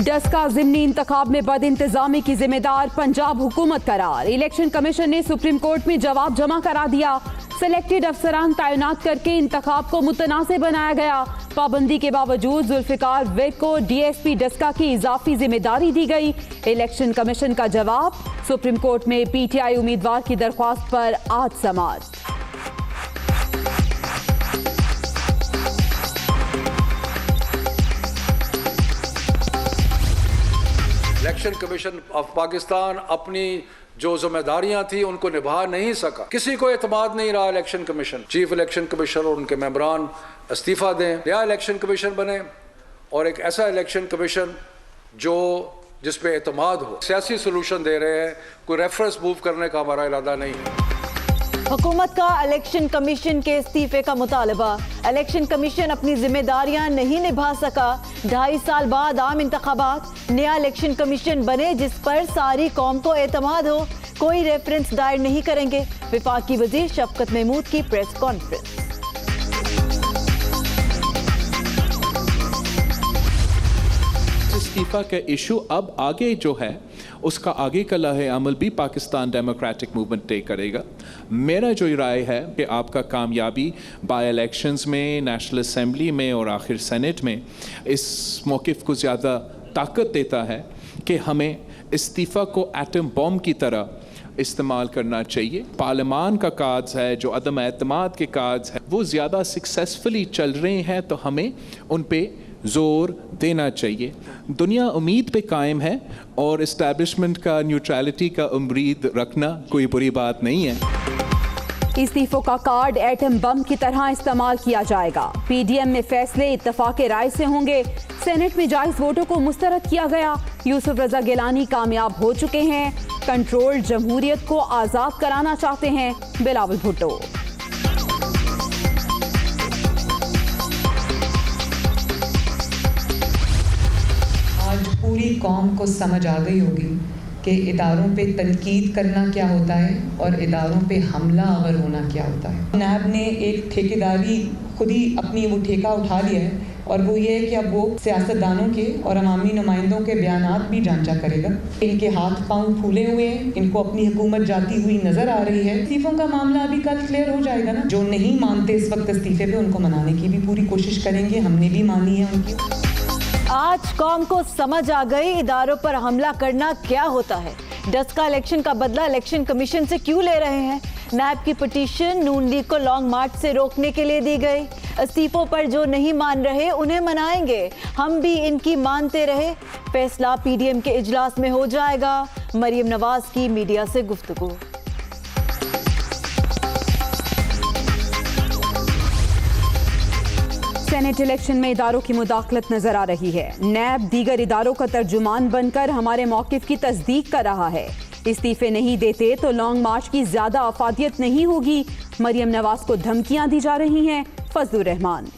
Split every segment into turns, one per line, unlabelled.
डस्का ज़िमनी इंतखाब में बद इंतजामी की जिम्मेदार पंजाब हुकूमत करार। इलेक्शन कमीशन ने सुप्रीम कोर्ट में जवाब जमा करा दिया। सिलेक्टेड अफसरान तैनात करके इंतखाब को मुतनासिब बनाया गया। पाबंदी के बावजूद जुल्फिकार विक को डीएसपी डस्का की इजाफी जिम्मेदारी दी गई। इलेक्शन कमीशन का जवाब, सुप्रीम कोर्ट में पीटीआई उम्मीदवार की दरख्वास्त पर आज समाअत।
इलेक्शन कमीशन ऑफ पाकिस्तान अपनी जो जिम्मेदारियां थी उनको निभा नहीं सका। किसी को एतमाद नहीं रहा election commission. Chief election commissioner और उनके मेंबरान इस्तीफा दें, नया इलेक्शन कमीशन बने और एक ऐसा इलेक्शन कमीशन जो जिस पे एतमाद हो। सियासी सोल्यूशन दे रहे हैं, कोई रेफरेंस मूव करने का हमारा इरादा नहीं है।
हुकूमत का इलेक्शन कमीशन के इस्तीफे का मुतालबा। इलेक्शन कमीशन अपनी जिम्मेदारियां नहीं निभा सका। 2.5 साल बाद आम इंतखाबात, नया इलेक्शन कमीशन बने जिस पर सारी कौम को एतमाद हो। कोई रेफरेंस दायर नहीं करेंगे। वफाकी वजीर शफकत महमूद की प्रेस कॉन्फ्रेंस।
इस्तीफा का इशू अब आगे जो है उसका आगे का लहे अमल भी पाकिस्तान डेमोक्रेटिक मूवमेंट तय करेगा। मेरा जो राय है कि आपका कामयाबी बाय इलेक्शंस में, नेशनल असेंबली में और आखिर सेनेट में इस मौक़िफ़ को ज़्यादा ताकत देता है कि हमें इस्तीफ़ा को एटम बॉम्ब की तरह इस्तेमाल करना चाहिए। पार्लियामान का काज है, जो अदम एतमाद के काज है, वो ज़्यादा सक्सेसफुली चल रहे हैं तो हमें उन पे जोर देना चाहिए। दुनिया उम्मीद पे कायम है और इस्टेब्लिशमेंट का न्यूट्रलिटी का उम्मीद रखना कोई बुरी बात नहीं है।
इस्तीफों का कार्ड एटम बम की तरह इस्तेमाल किया जाएगा। पीडीएम में फैसले इत्तफाक राय से होंगे। सेनेट में जायज वोटों को मुस्तरद किया गया। यूसुफ रजा गिलानी कामयाब हो चुके हैं। कंट्रोल जमहूरियत को आज़ाद कराना चाहते हैं बिलावल भुट्टो।
आज पूरी कौम को समझ आ गई होगी कि इदारों पे तनकीद करना क्या होता है और इदारों पे हमला आवर होना क्या होता है। नैब ने एक ठेकेदारी खुद ही अपनी वो ठेका उठा लिया है और वो ये है कि अब वो सियासतदानों के और अवामी नुमाइंदों के बयानात भी जांचा करेगा। इनके हाथ पांव फूले हुए हैं, इनको अपनी हुकूमत जाती हुई नजर आ रही है। इस्तीफों का मामला अभी कल क्लियर हो जाएगा ना। जो नहीं मानते इस वक्त इस्तीफे पे, उनको मनाने की भी पूरी कोशिश करेंगे। हमने भी मानी है उनकी।
आज कौम को समझ आ गई इदारों पर हमला करना क्या होता है। डस्का इलेक्शन का बदला इलेक्शन कमीशन से क्यों ले रहे हैं। नैब की पिटीशन नून लीग को लॉन्ग मार्च से रोकने के लिए दी गई। इस्तीफों पर जो नहीं मान रहे उन्हें मनाएंगे, हम भी इनकी मानते रहे। फैसला पीडीएम के इजलास में हो जाएगा। मरियम नवाज की मीडिया से गुफ्तगू।
सेनेट इलेक्शन में इदारों की मुदाखलत नजर आ रही है। नैब दीगर इदारों का तर्जुमान बनकर हमारे मौक़िफ़ की तस्दीक कर रहा है। इस्तीफे नहीं देते तो लॉन्ग मार्च की ज्यादा अफादियत नहीं होगी। मरियम नवाज को धमकियां दी जा रही हैं। फजलुर रहमान।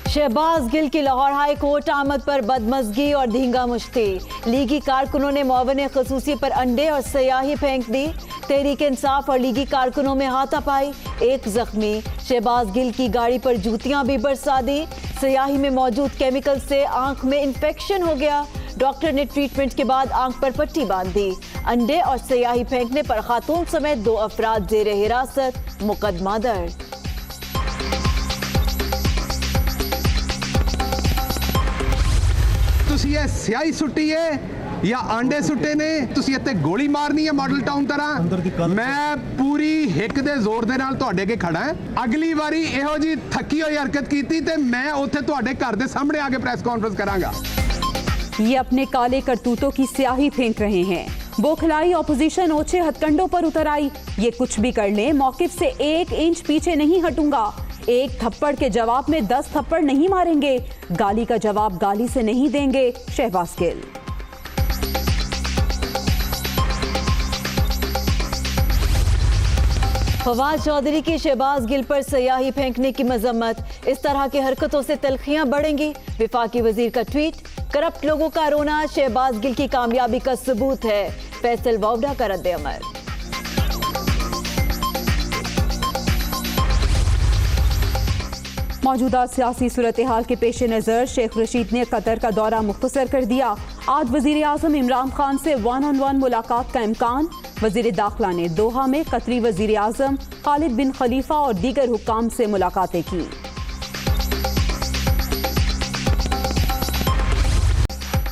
शहबाज गिल की लाहौर हाई कोर्ट आमद पर बदमज़गी और धींगा मुश्ती। लीगी कारकुनों ने मुअव्विन ख़ुसूसी पर अंडे और स्याही फेंक दी। तहरीक इंसाफ और लीगी कारकुनों में हाथापाई, एक जख्मी। शहबाज गिल की गाड़ी पर जूतियां भी बरसा दी। स्याही में मौजूद केमिकल से आंख में इन्फेक्शन हो गया। डॉक्टर ने ट्रीटमेंट के बाद आंख पर पट्टी बांध दी। अंडे और स्याही फेंकने पर खातून समेत 2 अफराद जेर हिरासत, मुकदमा दर्ज।
ਤੁਸੀਂ ਇਹ ਸਿਆਹੀ ਸੁੱਟੀ ਹੈ ਜਾਂ ਆਂਡੇ ਸੁੱਟੇ ਨੇ, ਤੁਸੀਂ ਇੱਥੇ ਗੋਲੀ ਮਾਰਨੀ ਹੈ ਮਾਡਲ ਟਾਊਨ ਤਰ੍ਹਾਂ। ਮੈਂ ਪੂਰੀ ਹਿੱਕ ਦੇ ਜ਼ੋਰ ਦੇ ਨਾਲ ਤੁਹਾਡੇ ਅੱਗੇ ਖੜਾ ਹਾਂ। ਅਗਲੀ ਵਾਰੀ ਇਹੋ ਜੀ ਥੱਕੀ ਹੋਈ ਹਰਕਤ ਕੀਤੀ ਤੇ ਮੈਂ ਉੱਥੇ ਤੁਹਾਡੇ ਘਰ ਦੇ ਸਾਹਮਣੇ ਆ ਕੇ ਪ੍ਰੈਸ ਕਾਨਫਰੰਸ ਕਰਾਂਗਾ।
ये अपने काले करतूतों की स्याही फेंक रहे हैं। बौखलाई ऑपोजिशन ओछे हथकंडों पर उतर आई। ये कुछ भी कर ले, मौकिफ से 1 इंच पीछे नहीं हटूंगा। 1 थप्पड़ के जवाब में 10 थप्पड़ नहीं मारेंगे। गाली का जवाब गाली से नहीं देंगे, शहबाज गिल।
फवाद चौधरी की शहबाज गिल पर स्याही फेंकने की मजम्मत। इस तरह की हरकतों से तलखियां बढ़ेंगी। विफाकी वजीर का ट्वीट, करप्ट लोगों का रोना शहबाज गिल की कामयाबी का सबूत है। फैसल वावडा का रद्द-ए-अमल।
मौजूदा सियासी सूरत हाल के पेश नज़र शेख रशीद ने कतर का दौरा मुख्तसर कर दिया। आज वजीर आज़म इमरान खान से 1-on-1 मुलाकात का इम्कान। वजीर दाखिला ने दोहा में कतरी वजीर आज़म खालिद बिन खलीफा और दीगर हुक्काम से मुलाकातें की।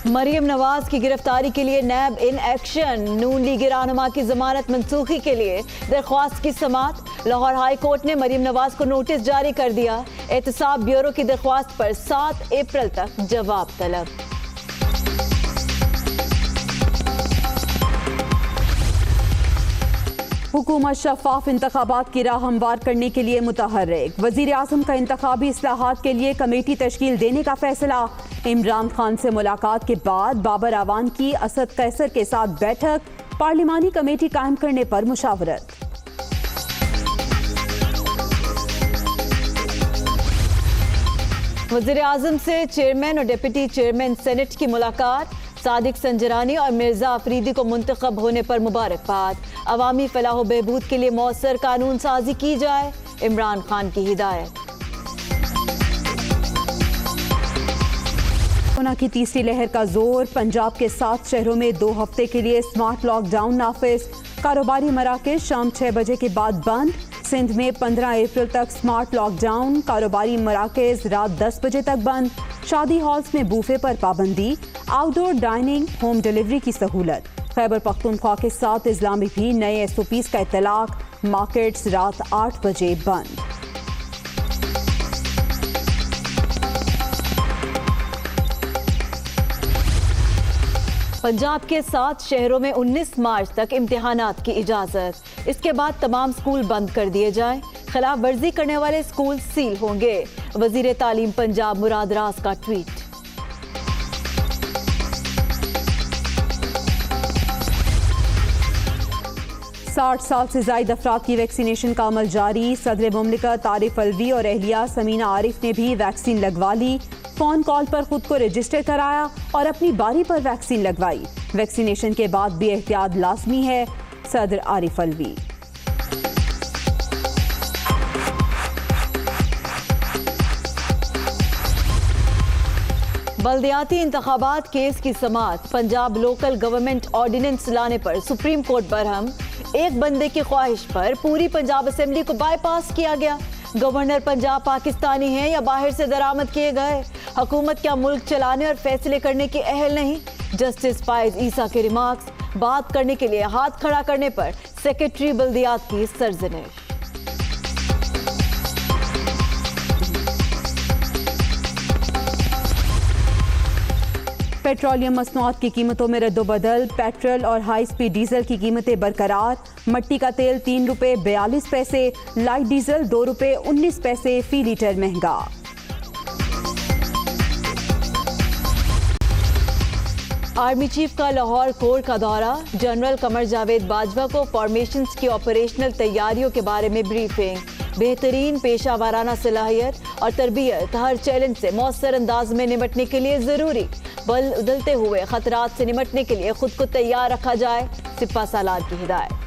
मरियम नवाज की गिरफ्तारी के लिए नैब इन एक्शन। नून लीग रहनुमा की जमानत मंसूखी के लिए दरख्वास्त की समाअत। लाहौर हाई कोर्ट ने मरियम नवाज को नोटिस जारी कर दिया। एहतसाब ब्यूरो की दरख्वास्त पर 7 अप्रैल तक जवाब तलब।
हुकूमत शफाफ इंतखाबात की राह हमवार करने के लिए मुतहर्रिक। वजीर आज़म का इंतखाबी इस्लाहात के लिए कमेटी तश्कील देने का फैसला। इमरान खान से मुलाकात के बाद बाबर आवान की असद कैसर के साथ बैठक। पार्लिमानी कमेटी कायम करने पर मुशावरत।
वजीर आज़म से चेयरमैन और डिप्टी चेयरमैन सेनेट की मुलाकात। सादिक संजरानी और मिर्जा अफरीदी को मुंतखब होने पर मुबारकबाद। अवामी फलाह व बहबूद के लिए मौसर कानून साजी की जाए, इमरान खान की हिदायत।
कोरोना की तीसरी लहर का जोर। पंजाब के 7 शहरों में 2 हफ्ते के लिए स्मार्ट लॉकडाउन नाफिज। कारोबारी मराकज़ शाम 6 बजे के बाद बंद। सिंध में 15 अप्रैल तक स्मार्ट लॉकडाउन। कारोबारी मराकज़ रात 10 बजे तक बंद। शादी हॉल्स में बूफे पर पाबंदी। आउटडोर डाइनिंग, होम डिलीवरी की सहूलत। खैबर पख्तूनख्वा के 7 अजला में भी नए SOPs का इतलाक। मार्केट्स रात 8 बजे बंद।
पंजाब के 7 शहरों में 19 मार्च तक इम्तिहानात की इजाजत। इसके बाद तमाम स्कूल बंद कर दिए जाएं। खिलाफ वर्जी करने वाले स्कूल सील होंगे। वजीर तालीम पंजाब मुराद रास का ट्वीट।
साठ साल से जायद अफराद की वैक्सीनेशन का अमल जारी। सदर मुमलिकत आरिफ अलवी और अहलिया समीना आरिफ ने भी वैक्सीन लगवा ली। फोन कॉल पर खुद को रजिस्टर कराया और अपनी बारी पर वैक्सीन लगवाई। वैक्सीनेशन के बाद भी एहतियात लाजमी है, सदर आरिफ अलवी।
बल्दियाती इंतखाबात केस की समाअत। पंजाब लोकल गवर्नमेंट ऑर्डिनेंस लाने पर सुप्रीम कोर्ट बरहम। एक बंदे की ख्वाहिश पर पूरी पंजाब असेंबली को बाईपास किया गया। गवर्नर पंजाब पाकिस्तानी हैं या बाहर से दरामद किए गए। हुकूमत क्या मुल्क चलाने और फैसले करने की अहल नहीं। जस्टिस फाइज ईसा के रिमार्क्स। बात करने के लिए हाथ खड़ा करने पर सेक्रेटरी बल्दियात की सरजनिश।
पेट्रोलियम मसनूआत की कीमतों में रद्दोबदल। पेट्रोल और हाई स्पीड डीजल की कीमतें बरकरार। मट्टी का तेल 3 रुपये 42 पैसे, लाइट डीजल 2 रुपये 19 पैसे फी लीटर महंगा।
आर्मी चीफ का लाहौर कोर का दौरा। जनरल कमर जावेद बाजवा को फॉर्मेशंस की ऑपरेशनल तैयारियों के बारे में ब्रीफिंग। बेहतरीन पेशा वाराना सलाहियत और तरबियत हर चैलेंज से मौसर अंदाज में निपटने के लिए ज़रूरी। बदलते हुए खतरात से निपटने के लिए खुद को तैयार रखा जाए, सिपा सालार की हिदायत।